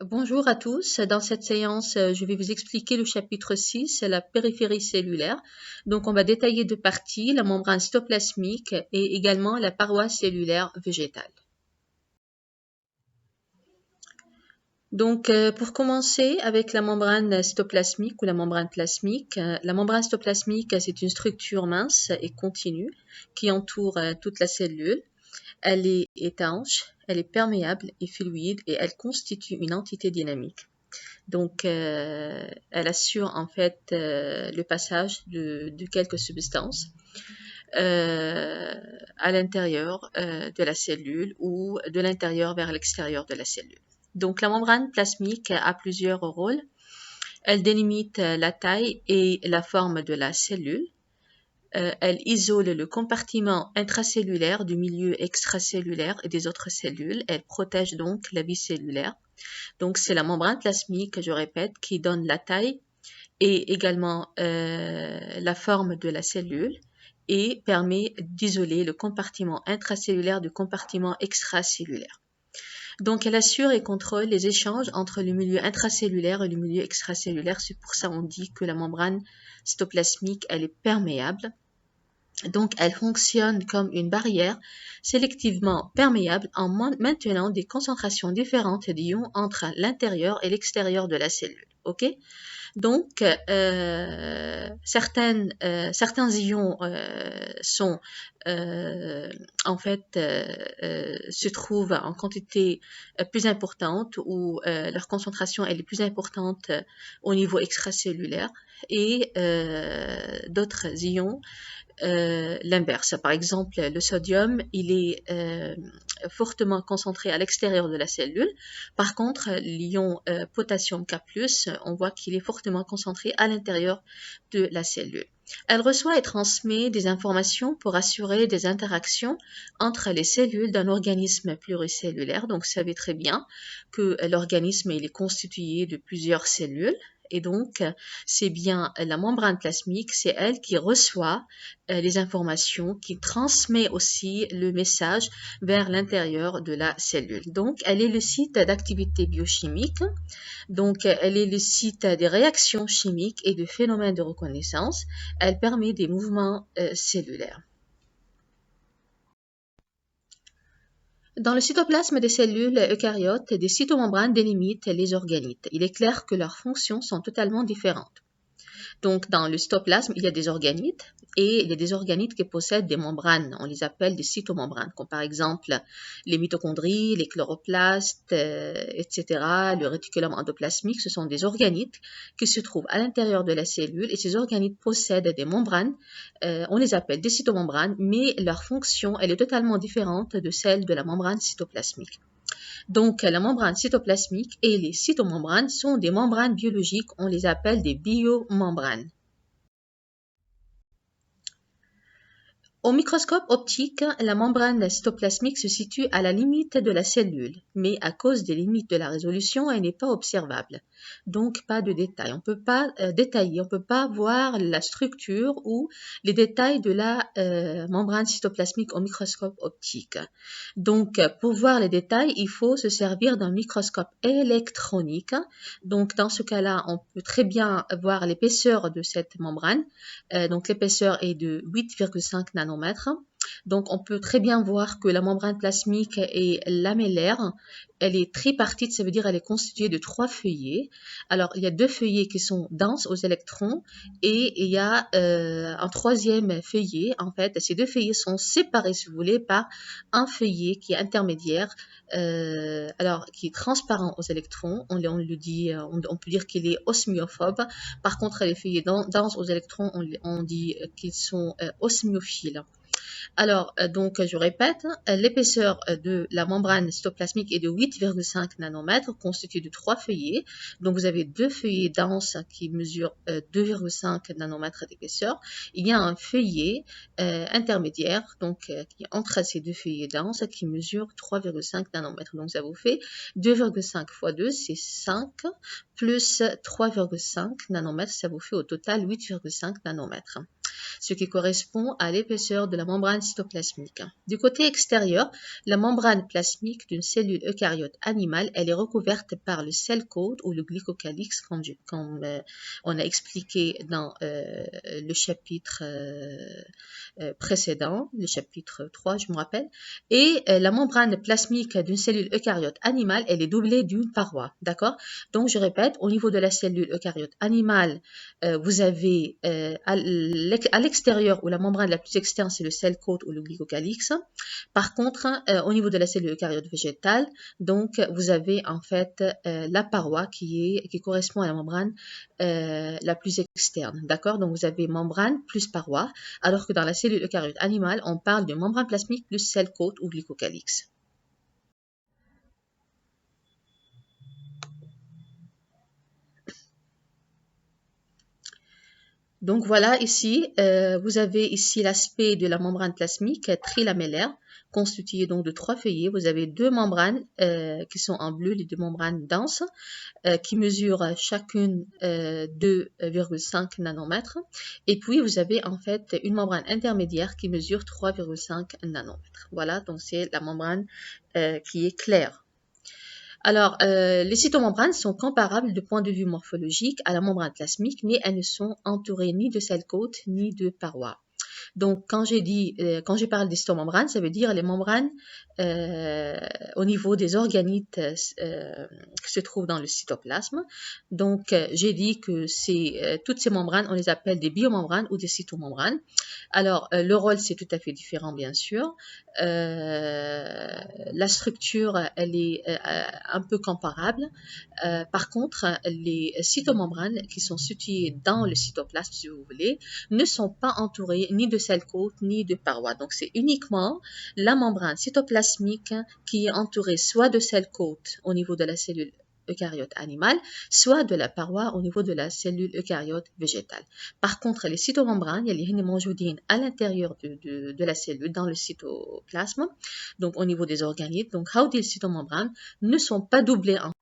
Bonjour à tous. Dans cette séance, je vais vous expliquer le chapitre 6, c'est la périphérie cellulaire. Donc, on va détailler deux parties, la membrane cytoplasmique et également la paroi cellulaire végétale. Donc, pour commencer avec la membrane cytoplasmique ou la membrane plasmique, la membrane cytoplasmique, c'est une structure mince et continue qui entoure toute la cellule. Elle est étanche, elle est perméable et fluide et elle constitue une entité dynamique. Donc, elle assure en fait le passage de quelques substances euh, à l'intérieur de la cellule ou de l'intérieur vers l'extérieur de la cellule. Donc, la membrane plasmique a plusieurs rôles. Elle délimite la taille et la forme de la cellule. Elle isole le compartiment intracellulaire du milieu extracellulaire et des autres cellules. Elle protège donc la vie cellulaire. Donc, c'est la membrane plasmique, je répète, qui donne la taille et également la forme de la cellule et permet d'isoler le compartiment intracellulaire du compartiment extracellulaire. Donc, elle assure et contrôle les échanges entre le milieu intracellulaire et le milieu extracellulaire. C'est pour ça qu'on dit que la membrane cytoplasmique, elle est perméable. Donc, elle fonctionne comme une barrière sélectivement perméable en maintenant des concentrations différentes d'ions entre l'intérieur et l'extérieur de la cellule. OK? Donc, certains ions sont en fait se trouvent en quantité plus importante ou leur concentration elle est plus importante au niveau extracellulaire et d'autres ions l'inverse. Par exemple, le sodium, il est fortement concentré à l'extérieur de la cellule. Par contre, l'ion potassium K+, on voit qu'il est fortement concentré à l'intérieur de la cellule. Elle reçoit et transmet des informations pour assurer des interactions entre les cellules d'un organisme pluricellulaire. Donc, vous savez très bien que l'organisme il est constitué de plusieurs cellules. Et donc, c'est bien la membrane plasmique, c'est elle qui reçoit les informations, qui transmet aussi le message vers l'intérieur de la cellule. Donc, elle est le site d'activité biochimique. Donc, elle est le site des réactions chimiques et de phénomènes de reconnaissance. Elle permet des mouvements cellulaires. Dans le cytoplasme des cellules eucaryotes, des cytomembranes délimitent les organites. Il est clair que leurs fonctions sont totalement différentes. Donc, dans le cytoplasme, il y a des organites et il y a des organites qui possèdent des membranes. On les appelle des cytomembranes, comme par exemple les mitochondries, les chloroplastes, etc. Le réticulum endoplasmique, ce sont des organites qui se trouvent à l'intérieur de la cellule et ces organites possèdent des membranes. On les appelle des cytomembranes, mais leur fonction, elle est totalement différente de celle de la membrane cytoplasmique. Donc, la membrane cytoplasmique et les cytomembranes sont des membranes biologiques, on les appelle des biomembranes. Au microscope optique, la membrane cytoplasmique se situe à la limite de la cellule, mais à cause des limites de la résolution, elle n'est pas observable. Donc, pas de détails. On ne peut pas détailler, on ne peut pas voir la structure ou les détails de la membrane cytoplasmique au microscope optique. Donc, pour voir les détails, il faut se servir d'un microscope électronique. Donc, dans ce cas-là, on peut très bien voir l'épaisseur de cette membrane. Donc, l'épaisseur est de 8,5 nanomètres. Donc, on peut très bien voir que la membrane plasmique est lamellaire. Elle est tripartite, ça veut dire elle est constituée de 3 feuillets. Alors, il y a 2 feuillets qui sont denses aux électrons et il y a un troisième feuillet. En fait, ces 2 feuillets sont séparés, si vous voulez, par un feuillet qui est intermédiaire, alors qui est transparent aux électrons. On le dit, on peut dire qu'il est osmiophobe. Par contre, les feuillets denses aux électrons, on dit qu'ils sont osmiophiles. Alors, donc, je répète, l'épaisseur de la membrane cytoplasmique est de 8,5 nanomètres, constituée de 3 feuillets. Donc, vous avez 2 feuillets denses qui mesurent 2,5 nanomètres d'épaisseur. Il y a un feuillet intermédiaire, donc qui est entre ces 2 feuillets denses, qui mesure 3,5 nanomètres. Donc, ça vous fait 2,5 fois 2, c'est 5, plus 3,5 nanomètres, ça vous fait au total 8,5 nanomètres. ce qui correspond à l'épaisseur de la membrane cytoplasmique. Du côté extérieur, la membrane plasmique d'une cellule eucaryote animale, elle est recouverte par le cell coat ou le glycocalyx, comme on a expliqué dans le chapitre précédent, le chapitre 3, je me rappelle. Et la membrane plasmique d'une cellule eucaryote animale, elle est doublée d'une paroi, d'accord? Donc, je répète, au niveau de la cellule eucaryote animale, vous avez à l'extérieur, ou la membrane la plus externe, c'est le cell coat ou le glycocalyx. Par contre, au niveau de la cellule eucaryote végétale, donc, vous avez en fait la paroi qui correspond à la membrane la plus externe, d'accord? Donc, vous avez membrane plus paroi, alors que dans la cellule eucaryote animale, on parle de membrane plasmique plus cell coat ou glycocalyx. Donc voilà, ici, vous avez ici l'aspect de la membrane plasmique trilamellaire, constituée donc de 3 feuillets. Vous avez 2 membranes qui sont en bleu, les 2 membranes denses, qui mesurent chacune 2,5 nanomètres. Et puis, vous avez en fait une membrane intermédiaire qui mesure 3,5 nanomètres. Voilà, donc c'est la membrane qui est claire. Alors, les cytomembranes sont comparables de point de vue morphologique à la membrane plasmique, mais elles ne sont entourées ni de cell coat ni de parois. Donc, quand je parle des cytomembranes, ça veut dire les membranes au niveau des organites qui se trouvent dans le cytoplasme. Donc, j'ai dit que toutes ces membranes, on les appelle des biomembranes ou des cytomembranes. Alors, le rôle, c'est tout à fait différent, bien sûr. La structure, elle est un peu comparable. Par contre, les cytomembranes qui sont situées dans le cytoplasme, si vous voulez, ne sont pas entourées ni de cell coat ni de parois. Donc, c'est uniquement la membrane cytoplasmique qui est entourée soit de cell coat au niveau de la cellule eucaryote animale, soit de la paroi au niveau de la cellule eucaryote végétale. Par contre, les cytomembranes, il y a les mojoudines à l'intérieur de la cellule, dans le cytoplasme, donc au niveau des organites. Donc, les cytomembranes ne sont pas doublées en.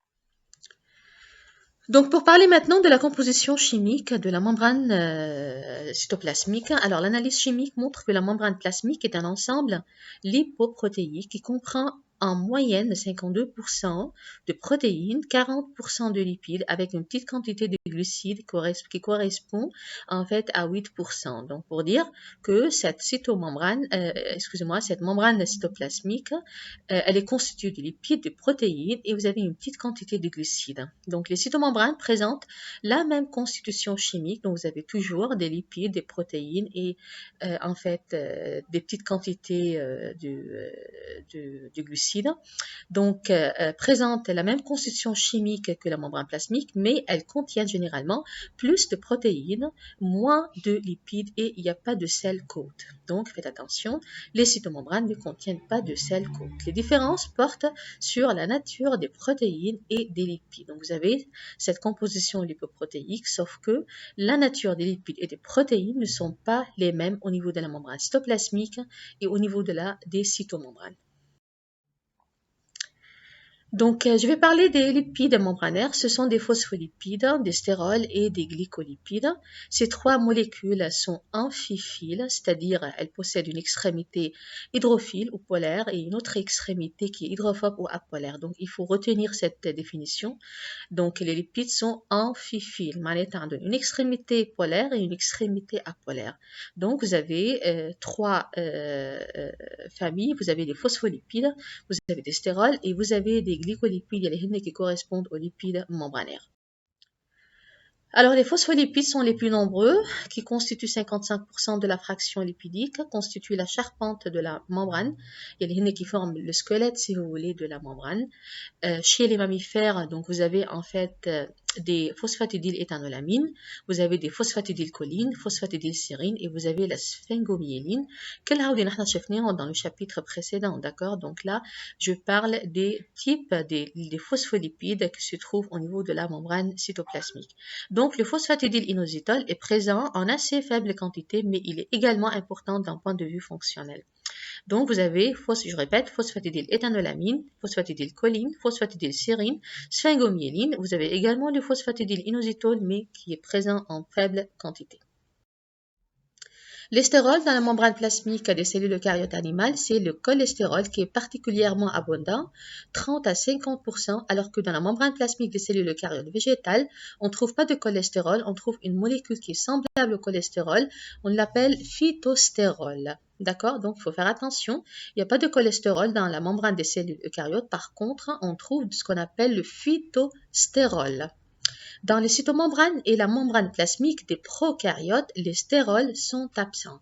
Donc, pour parler maintenant de la composition chimique de la membrane cytoplasmique, alors l'analyse chimique montre que la membrane plasmique est un ensemble lipoprotéique qui comprend en moyenne 52% de protéines, 40% de lipides, avec une petite quantité de glucides qui correspond en fait à 8%. Donc, pour dire que cette cette membrane cytoplasmique, elle est constituée de lipides, de protéines, et vous avez une petite quantité de glucides. Donc, les cytomembranes présentent la même constitution chimique. Donc, vous avez toujours des lipides, des protéines et en fait des petites quantités de glucides. Donc, présentent la même constitution chimique que la membrane plasmique, mais elles contiennent généralement plus de protéines, moins de lipides et il n'y a pas de cell coat. Donc, faites attention, les cytomembranes ne contiennent pas de cell coat. Les différences portent sur la nature des protéines et des lipides. Donc, vous avez cette composition lipoprotéique, sauf que la nature des lipides et des protéines ne sont pas les mêmes au niveau de la membrane cytoplasmique et au niveau des cytomembranes. Donc, je vais parler des lipides membranaires. Ce sont des phospholipides, des stérols et des glycolipides. Ces 3 molécules sont amphiphiles, c'est-à-dire elles possèdent une extrémité hydrophile ou polaire et une autre extrémité qui est hydrophobe ou apolaire. Donc, il faut retenir cette définition. Donc, les lipides sont amphiphiles, étant une extrémité polaire et une extrémité apolaire. Donc, vous avez 3 familles. Vous avez des phospholipides, vous avez des stérols et vous avez des glycolipides qui correspondent aux lipides membranaires. Alors, les phospholipides sont les plus nombreux, qui constituent 55% de la fraction lipidique, constituent la charpente de la membrane. Il y a les qui forment le squelette, si vous voulez, de la membrane. Chez les mammifères, donc vous avez en fait des phosphatidyléthanolamines, vous avez des phosphatidylcholines, phosphatidylsérine et vous avez la sphingomyéline. Quelle dans le chapitre précédent, d'accord? Donc là, je parle des types des phospholipides qui se trouvent au niveau de la membrane cytoplasmique. Donc le phosphatidylinositol est présent en assez faible quantité, mais il est également important d'un point de vue fonctionnel. Donc, vous avez, je répète, phosphatidyléthanolamine, phosphatidylcholine, phosphatidylsérine, sphingomyéline. Vous avez également le phosphatidylinositol, mais qui est présent en faible quantité. L'estérol dans la membrane plasmique des cellules eucaryotes animales, c'est le cholestérol qui est particulièrement abondant, 30 à 50%, alors que dans la membrane plasmique des cellules eucaryotes végétales, on ne trouve pas de cholestérol, on trouve une molécule qui est semblable au cholestérol, on l'appelle phytostérol. D'accord? Donc, il faut faire attention. Il n'y a pas de cholestérol dans la membrane des cellules eucaryotes. Par contre, on trouve ce qu'on appelle le phytostérol. Dans les cytomembranes et la membrane plasmique des prokaryotes, les stérols sont absents.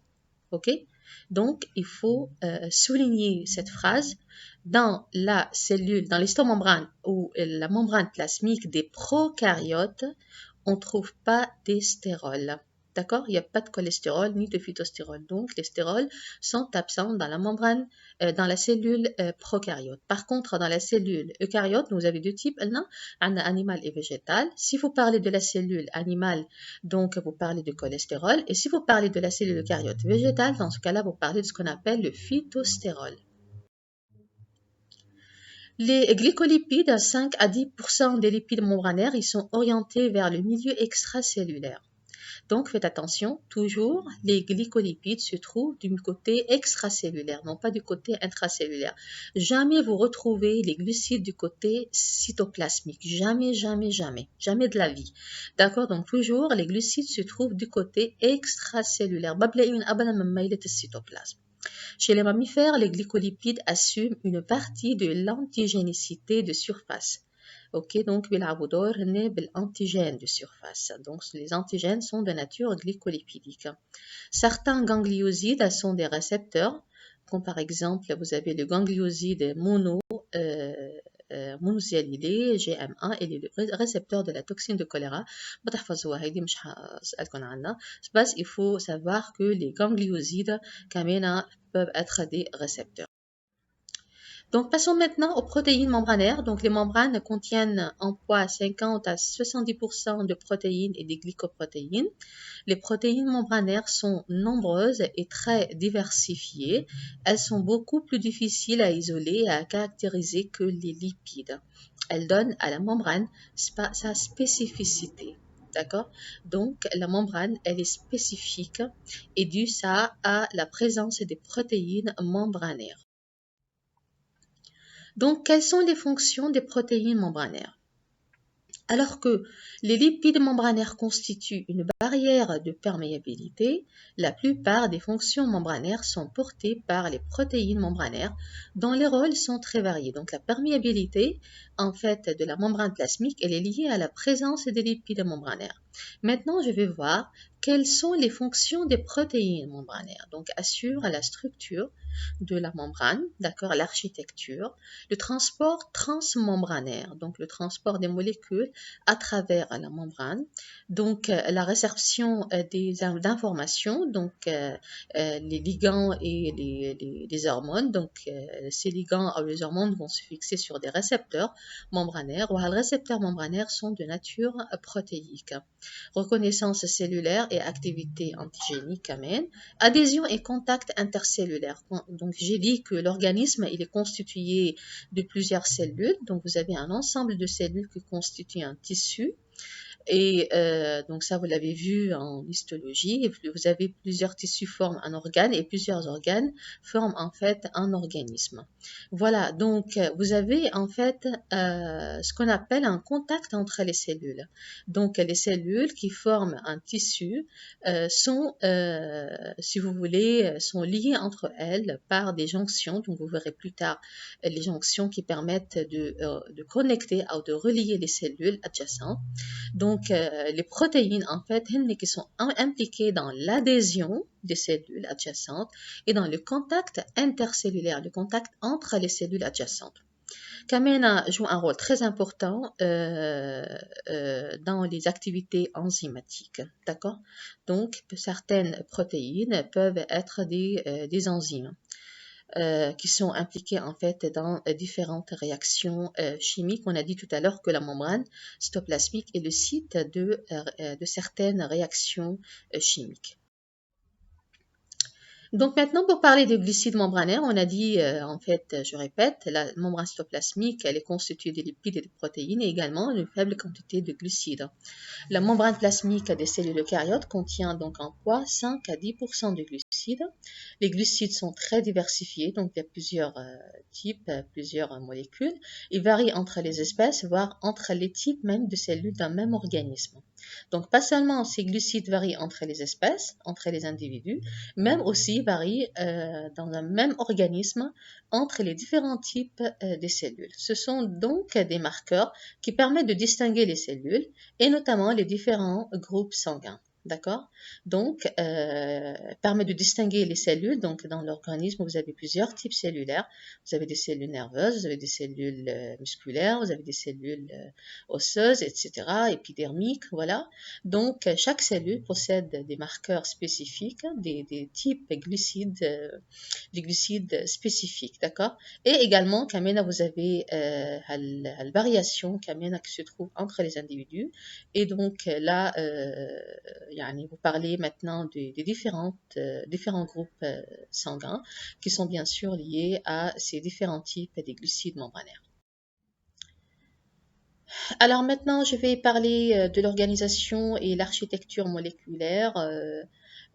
Ok? Donc, il faut souligner cette phrase. Dans la cellule, dans les cytomembranes ou la membrane plasmique des prokaryotes, on ne trouve pas des stérols. D'accord? Il n'y a pas de cholestérol ni de phytostérol. Donc, les stérols sont absents dans la membrane, dans la cellule prokaryote. Par contre, dans la cellule eucaryote, vous avez deux types, animal et végétal. Si vous parlez de la cellule animale, donc vous parlez de cholestérol. Et si vous parlez de la cellule eucaryote végétale, dans ce cas-là, vous parlez de ce qu'on appelle le phytostérol. Les glycolipides, à 5 à 10% des lipides membranaires, ils sont orientés vers le milieu extracellulaire. Donc faites attention, toujours les glycolipides se trouvent du côté extracellulaire, non pas du côté intracellulaire. Jamais vous retrouvez les glucides du côté cytoplasmique. Jamais, jamais, jamais. Jamais de la vie. D'accord? Donc toujours les glucides se trouvent du côté extracellulaire. Cytoplasme. Chez les mammifères, les glycolipides assument une partie de l'antigénicité de surface. Ok, donc بيلعبوا دور بالantigène de surface. Donc les antigènes sont de nature glycolipidique. Certains gangliosides sont des récepteurs, comme par exemple vous avez le ganglioside monocyellulé GM1 et le récepteur de la toxine de choléra. Il faut savoir que les gangliosides peuvent être des récepteurs. Donc, passons maintenant aux protéines membranaires. Donc, les membranes contiennent en poids 50 à 70% de protéines et des glycoprotéines. Les protéines membranaires sont nombreuses et très diversifiées. Elles sont beaucoup plus difficiles à isoler et à caractériser que les lipides. Elles donnent à la membrane sa spécificité. D'accord? Donc, la membrane, elle est spécifique et due ça à la présence des protéines membranaires. Donc, quelles sont les fonctions des protéines membranaires? Alors que les lipides membranaires constituent une barrière de perméabilité, la plupart des fonctions membranaires sont portées par les protéines membranaires dont les rôles sont très variés. Donc la perméabilité en fait de la membrane plasmique, elle est liée à la présence des lipides membranaires. Maintenant, je vais voir quelles sont les fonctions des protéines membranaires. Donc assure la structure de la membrane, d'accord, l'architecture, le transport transmembranaire, donc le transport des molécules à travers la membrane, donc la réception d'informations, donc les ligands et les hormones, donc ces ligands ou les hormones vont se fixer sur des récepteurs membranaires, ou les récepteurs membranaires sont de nature protéique. Reconnaissance cellulaire et activité antigénique, amen. Adhésion et contact intercellulaire. Donc j'ai dit que l'organisme il est constitué de plusieurs cellules. Donc vous avez un ensemble de cellules qui constituent un tissu. Et donc ça, vous l'avez vu en histologie. Et vous avez plusieurs tissus forment un organe et plusieurs organes forment en fait un organisme. Voilà, donc vous avez en fait ce qu'on appelle un contact entre les cellules. Donc les cellules qui forment un tissu sont, si vous voulez, sont liées entre elles par des jonctions. Donc vous verrez plus tard les jonctions qui permettent de connecter ou de relier les cellules adjacentes. Donc, les protéines, en fait, qui sont impliquées dans l'adhésion des cellules adjacentes et dans le contact intercellulaire, le contact entre les cellules adjacentes. Kamena joue un rôle très important dans les activités enzymatiques, d'accord? Donc, certaines protéines peuvent être des enzymes. Qui sont impliqués en fait dans différentes réactions chimiques. On a dit tout à l'heure que la membrane cytoplasmique est le site de certaines réactions chimiques. Donc maintenant, pour parler des glucides membranaires, on a dit, en fait, je répète, la membrane cytoplasmique, elle est constituée de lipides et de protéines et également d'une faible quantité de glucides. La membrane plasmique des cellules eucaryotes contient donc en poids 5 à 10% de glucides. Les glucides sont très diversifiés, donc il y a plusieurs types, plusieurs molécules. Ils varient entre les espèces, voire entre les types même de cellules d'un même organisme. Donc pas seulement ces glucides varient entre les espèces, entre les individus, même aussi varient dans un même organisme entre les différents types des cellules. Ce sont donc des marqueurs qui permettent de distinguer les cellules et notamment les différents groupes sanguins. D'accord? Donc, permet de distinguer les cellules. Donc, dans l'organisme, vous avez plusieurs types cellulaires. Vous avez des cellules nerveuses, vous avez des cellules musculaires, vous avez des cellules osseuses, etc., épidermiques, voilà. Donc, chaque cellule possède des marqueurs spécifiques, des types glucides, des glucides spécifiques, d'accord? Et également, كمان vous avez la variation كمان qui se trouve entre les individus. Et donc là, vous parlez maintenant des différents groupes sanguins qui sont bien sûr liés à ces différents types des glucides membranaires. Alors maintenant, je vais parler de l'organisation et l'architecture moléculaire.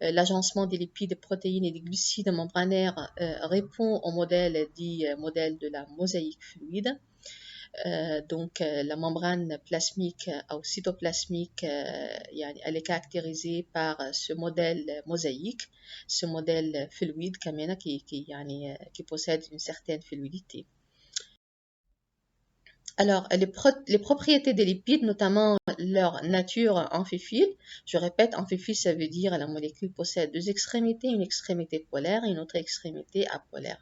L'agencement des lipides, des protéines et des glucides membranaires répond au modèle dit modèle de la mosaïque fluide. La membrane plasmique ou cytoplasmique, elle est caractérisée par ce modèle mosaïque, ce modèle fluide qui possède une certaine fluidité. Alors, les propriétés des lipides, notamment leur nature amphiphile, je répète, amphiphile, ça veut dire la molécule possède deux extrémités, une extrémité polaire et une autre extrémité apolaire.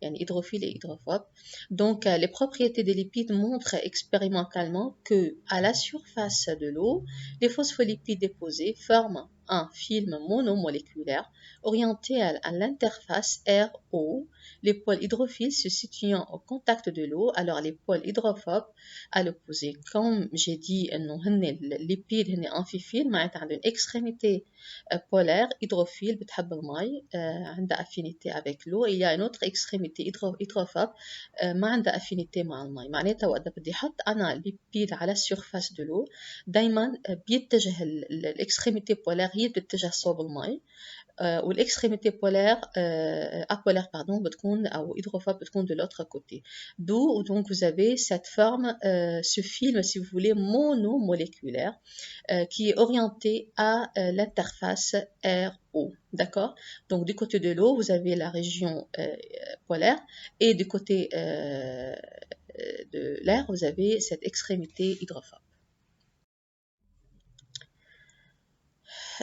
Il y a un hydrophile et hydrophobe. Donc, les propriétés des lipides montrent expérimentalement que, à la surface de l'eau, les phospholipides déposés forment un film monomoléculaire orienté à l'interface RO, les pôles hydrophiles se situant au contact de l'eau, alors les pôles hydrophobes à l'opposé. Comme j'ai dit, les lipides sont amphiphiles, معناتها une extrémité polaire hydrophile بتحب الماء عندها affinité avec l'eau. Il y a une autre extrémité hydrophobe ما عندها affinité مع الماء. معناتها وقت بدي احط انا ليبيد على السيرفاس دو لو دايما بيتجه الاكستريميتي بولار هي بتتجه صوب الماء والاكستريميتي بولار apolaire pardon بتكون او hydrophobe بتكون de l'autre côté. D'où donc vous avez cette forme, ce film si vous voulez monomoléculaire qui est orienté à l'interface RO. D'accord? Donc du côté de l'eau, vous avez la région polaire et du côté de l'air, vous avez cette extrémité hydrophobe.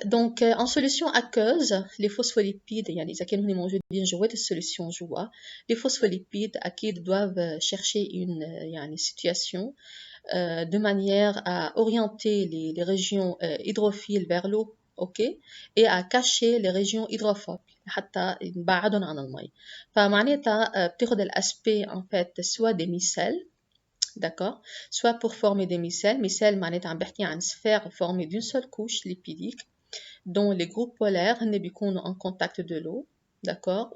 Donc, en solution aqueuse, les phospholipides, إذا كانوا هن موجودين جوات السوليسيون جوا, les phospholipides أكيد doivent chercher une situation de manière à orienter les régions hydrophiles vers l'eau, ok, et à cacher les régions hydrophobes حتى نبعدهم عن المي. فمعناتها بتاخد الأسبي en fait soit des micelles, d'accord, soit pour former des micelles معناتها عم بحكي عن sphère formée d'une seule couche lipidique dont les groupes polaires ne بيكونوا en contact de l'eau, d'accord,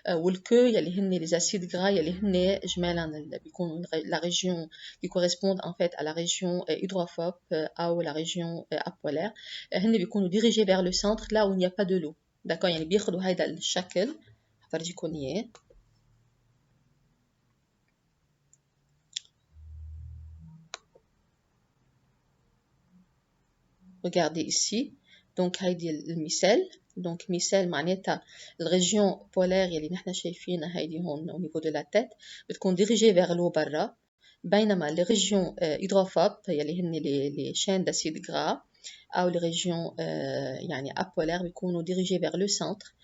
والكو يلي هن les acides gras يلي هن جمالا بيكونوا la région qui correspondent en fait à la région hydrophobe ou la région apolaire, هن بيكونوا dirigés vers le centre là où il n'y a pas de l'eau, d'accord, يعني بياخدوا هيدا الشكل هفرجيكم اياه. Regardez ici, donc هيدي المثال. Donc مثال معناتها الريجيون بولار يلي نحن شايفينها هيدي هون au niveau de la tête بتكون dirigée vers l'eau برا, بينما les régions hydrophobes يلي هن les chaînes d'acides gras أو les régions يعني apolaires بيكونوا dirigées vers le centre.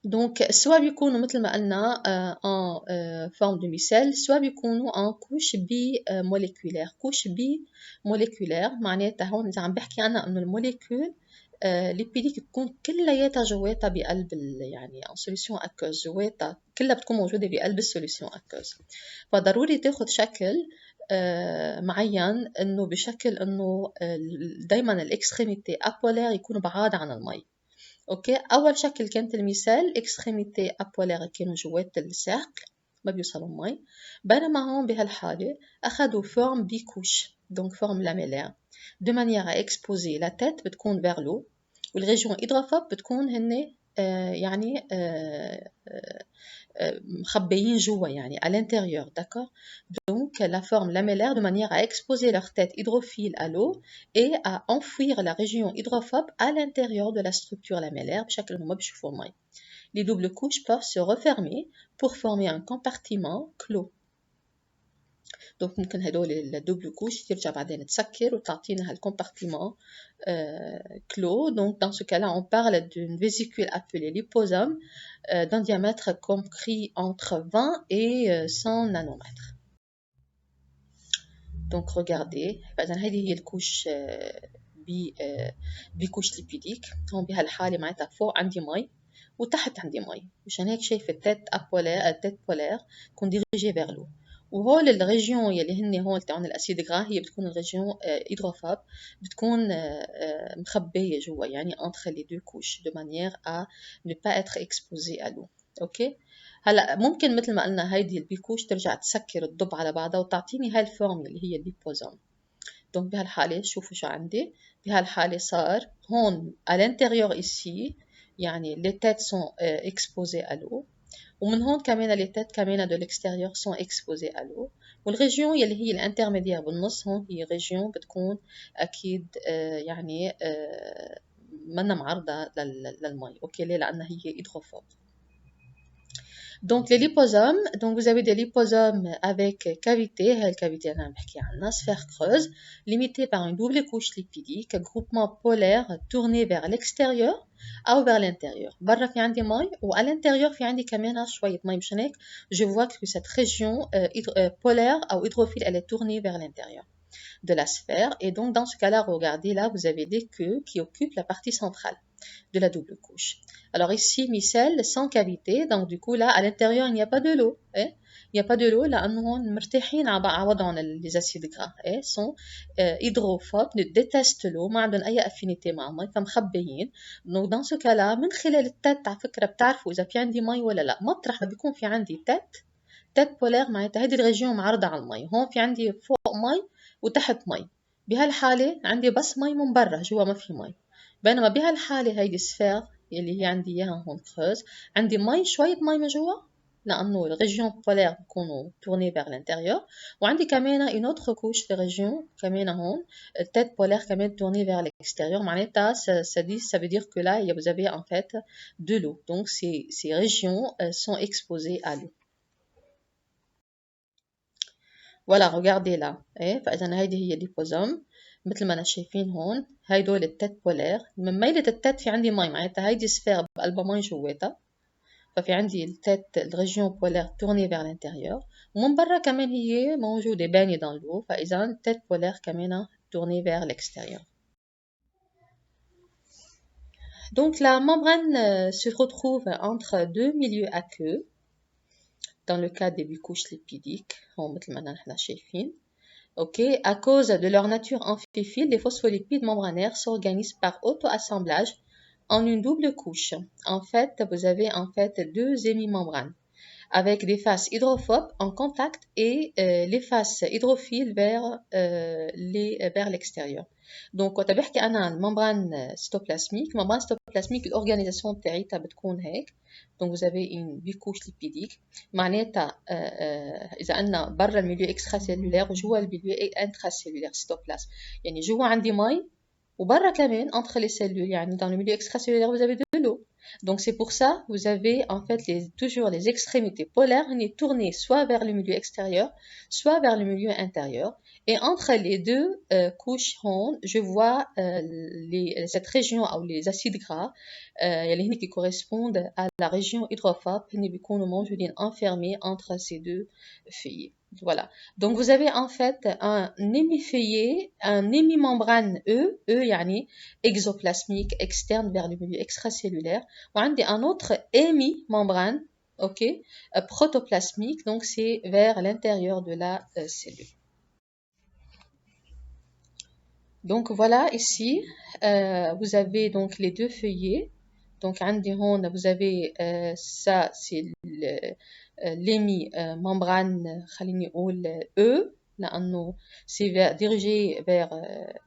Donc soit بيكونوا مثل ما قلنا en forme de micelle, soit بيكونوا en couche bimoléculaire. couche bimoléculaire معناتها هون إذا عم بحكي أنا إنه الموليكول ليبيديك تكون كلياتها جواتها بقلب يعني en solution aqueuse, جواتها كلها بتكون موجودة بقلب السوليسيون aqueuse. فضروري تاخد شكل معين إنه بشكل إنه دايما الإكستريميتي apolaire يكونوا بعاد عن المي. اوكي، اول شكل كانت المثال اكستريميتي ابولير كانوا جوات السيركل ما بيوصلوا مي، بينما هون بهالحاله اخذوا فورم بيكوش دونك فورم لاميلير دو مانيير ا اكسبوزي لا تيت بتكون vers l'eau والريجيون هيدروفوب بتكون هن يعني مخبيين جوا يعني à l'intérieur, d'accord. Donc la forme lamellaire de manière à exposer leur tête hydrophile à l'eau et à enfouir la région hydrophobe à l'intérieur de la structure lamellaire بشكل هما بيشوفوا المي. Les doubles couches peuvent se refermer pour former un compartiment clos. Donc ممكن هدول الدوبل كوش ترجع بعدين تسكر وتعطينا هالكompartiment clos. Donc dans ce cas-là on parle d'une vésicule appelée liposome d'un diamètre compris entre 20 et 100 nanomètres. Donc regardez, هذه هي الكوش بكوش ليبيديك. هون بهالحالة معناتها فوق عندي مي وتحت عندي مي، مشان هيك شايفة التيت بولير كون ديريجي vers l'eau. وهول الريجيون يلي هن هون تاعون الاسيد غرا هي بتكون الريجيون هيدروفوب بتكون مخبيه جوا يعني entre les deux couches de manière à ne pas être exposée à l'eau. اوكي، هلا ممكن مثل ما قلنا هيدي البيكوش ترجع تسكر تضب على بعضها وتعطيني هاي الفورم اللي هي الليبوزوم. دونك بهالحاله شوفوا شو عندي، بهالحاله صار هون à l'intérieur ici يعني les têtes sont exposées à l'eau ومن هون كمان les têtes كمان de l'extérieur sont exposées à l'eau والريجيون يلي هي الانترميديير بالنص هون هي ريجيون بتكون اكيد يعني منا معرضه للمي. اوكي ليه؟ لانها هي هيدروفوب. Donc les liposomes, donc vous avez des liposomes avec cavité, la cavité أنا عم بحكي عنها sphère creuse, limitée par une double couche lipidique, groupement polaire tourné vers l'extérieur أو vers l'intérieur. برا في عندي مي وعلى l'intérieur في عندي كمان شوية مي، مشان هيك je vois que cette région polaire أو hydrophile elle est tournée vers l'intérieur de la sphère. Et donc dans ce cas-là, regardez là, vous avez des queues qui occupent la partie centrale de la double couche. Alors ici, micelle sans cavité, donc du coup là, à l'intérieur, il n'y a pas de l'eau. Il n'y a pas de l'eau, là, nous مرتاحين على وضعهم les acides gras. sont hydrophobes, ne détestent l'eau, ما عندهم أي affinité مع المي، فمخبيين. Donc dans ce cas-là, من خلال التت على فكرة بتعرفوا إذا في عندي مي ولا لا. مطرح ما بيكون في عندي تت بولير معناتها هذه الريجيون معرضة على المي. هون في عندي فوق مي وتحت مي. بهالحالة عندي بس مي من برا، جوا ما في مي. بينما بهالحالة هيدي سفير يلي هي عندي إياها هون كروز، عندي مي شوية مي من جوا لأنه الريجيون بولير بيكونوا tournés vers l'intérieur، وعندي كمان une autre couche de région كمان هون tête polaire كمان tournée vers l'extérieur. معناتها ça veut dire que là vous avez en fait de l'eau. Donc ces régions sont exposées à l'eau. Voilà, regardez là. فإذا هيدي هي الليبوزوم مثل ما أنا شايفين هون. هيدول التت بولير، من ميلة التت في عندي مي، معناتها هيدي سفير بقلبها مي جواتها، ففي عندي التت الريجيون بولير tournée vers l'intérieur، ومن برا كمان هي موجودة بانية dans l'eau، فإذا التت بولير كمان tournée vers l'extérieur. Donc la membrane se retrouve entre deux milieux aqueux dans le cas des bicouches lipidiques هون مثل ما نحن شايفين. Ok, à cause de leur nature amphiphile, les phospholipides membranaires s'organisent par auto-assemblage en une double couche. En fait, vous avez en fait deux hémimembranes avec des faces hydrophobes en contact et les faces hydrophiles vers l'extérieur. Donc وقت بحكي أنا عن membrane cytoplasmique الأورجانيزاسيون تاعيتها بتكون هيك. Donc vous avez une bicouche lipidique معناتها إذا قلنا برا الميليو extracellulaire وجوا الميليو intracellulaire cytoplasme، يعني جوا عندي مي وبرا كمان entre les cellules يعني dans le milieu extracellulaire vous avez de l'eau. Donc c'est pour ça vous avez en fait toujours les extrémités polaires tournées soit vers le milieu extérieur soit vers le milieu intérieur. Et entre les deux couches je vois cette région ou les acides gras qui correspondent à la région hydrophobe qui بيكونوا موجودين enfermés entre ces deux feuillets. Voilà. Donc vous avez en fait un hémifeuillet, un hémimembrane يعني exoplasmique externe vers le milieu extracellulaire. وعندي un autre hémimembrane, ok, protoplasmique, donc c'est vers l'intérieur de la cellule. Donc voilà ici, vous avez donc les deux feuillets Donc عندي هون vous avez ça c'est l'émi membrane خليني أقول E لأنه c'est dirigé vers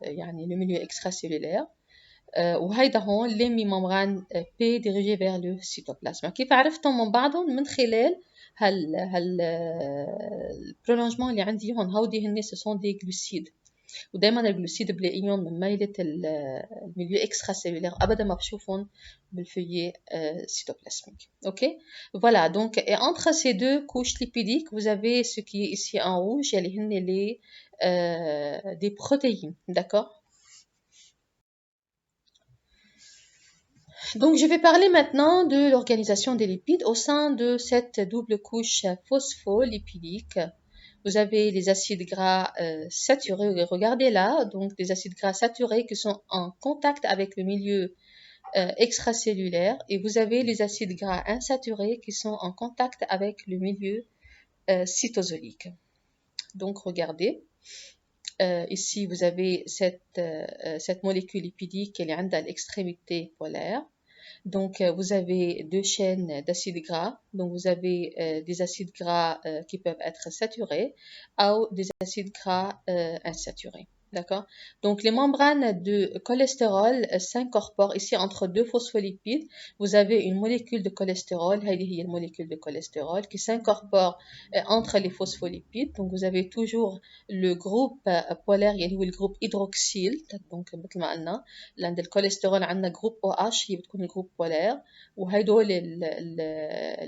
يعني le milieu extracellulaire. وهيدا هون l'émi membrane P dirigé vers le cytoplasme. كيف عرفتهم من بعضهم؟ من خلال البرولونجمون اللي عندي هون. هودي هن ce sont des glucides. ودايما الجلوسيد بلاقيهم من ميلة الميليو اكسترا سيلولير ابدا ما بشوفهم بالفeuillet cytoplasmique. Ok, voilà, donc et entre ces deux couches lipidiques vous avez ce qui est ici en rouge, اللي هن les des protéines, d'accord. Donc je vais parler maintenant de l'organisation des lipides au sein de cette double couche phospholipidique. Vous avez les acides gras saturés, regardez là, donc des acides gras saturés qui sont en contact avec le milieu extracellulaire, et vous avez les acides gras insaturés qui sont en contact avec le milieu cytosolique. Donc regardez, ici vous avez cette molécule lipidique qui est à l'extrémité polaire. Donc, vous avez deux chaînes d'acides gras. Donc, vous avez des acides gras qui peuvent être saturés ou des acides gras insaturés. D'accord? Donc, les membranes de cholestérol s'incorporent ici entre deux phospholipides. Vous avez une molécule de cholestérol, il y a une molécule de cholestérol qui s'incorpore entre les phospholipides. Donc, vous avez toujours le groupe polaire, il y a le groupe hydroxyle. Donc, مثل ما قلنا عند الكوليسترول عندنا جروب OH هي بتكون الجروب بولار. وهيدول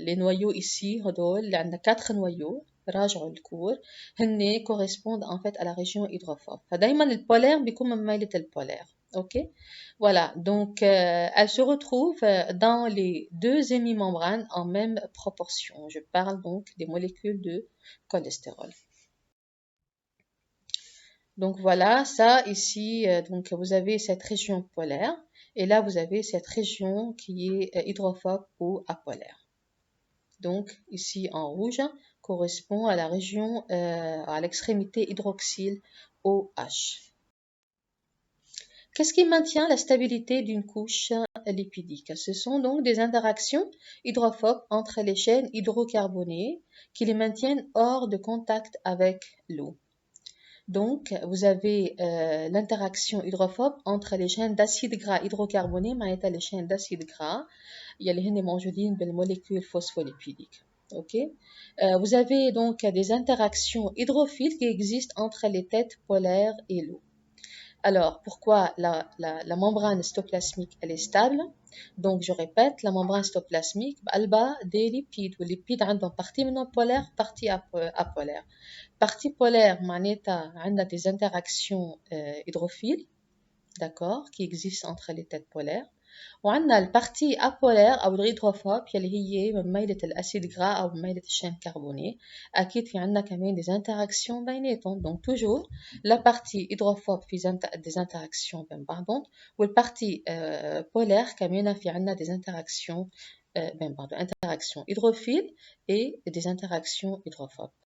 les noyaux ici هدول اللي عندنا 4 noyaux. راجعوا الكور هن correspondent en fait à la région hydrophobe. فدايما البولار بيكون من ميلة البولار. Ok, voilà, donc elle se retrouve dans les deux hémimembranes en même proportion. Je parle donc des molécules de cholestérol. Donc voilà, ça ici, donc vous avez cette région polaire, et là vous avez cette région qui est hydrophobe ou apolaire. Donc ici en rouge correspond à la région, à l'extrémité hydroxyle OH. Qu'est-ce qui maintient la stabilité d'une couche lipidique? Ce sont donc des interactions hydrophobes entre les chaînes hydrocarbonées qui les maintiennent hors de contact avec l'eau. Donc, vous avez l'interaction hydrophobe entre les chaînes d'acides gras hydrocarbonés, معناتها les chaînes d'acides gras اللي هن موجودين بالموليكول phospholipidique. Ok. Vous avez donc des interactions hydrophiles qui existent entre les têtes polaires et l'eau. Alors, pourquoi la membrane cytoplasmique elle est stable? Donc, je répète, la membrane cytoplasmique elle a des lipides. Les lipides ont partie منهم polaire, partie apolaire. Partie polaire, معناتها عندنا des interactions hydrophiles, d'accord, qui existent entre les têtes polaires. وعندنا البارتي apolaire أو الهيدروفوب اللي هي من ميلة الأسيد غرا أو من ميلة الشين كربوني. أكيد في عندنا كمان des interactions بيناتهم. Donc toujours la partie hydrophobe في des interactions بين بعضهم والبارتي polaire كمان في عندنا des interactions بين بعضهم. Interactions hydrophiles et des interactions hydrophobes.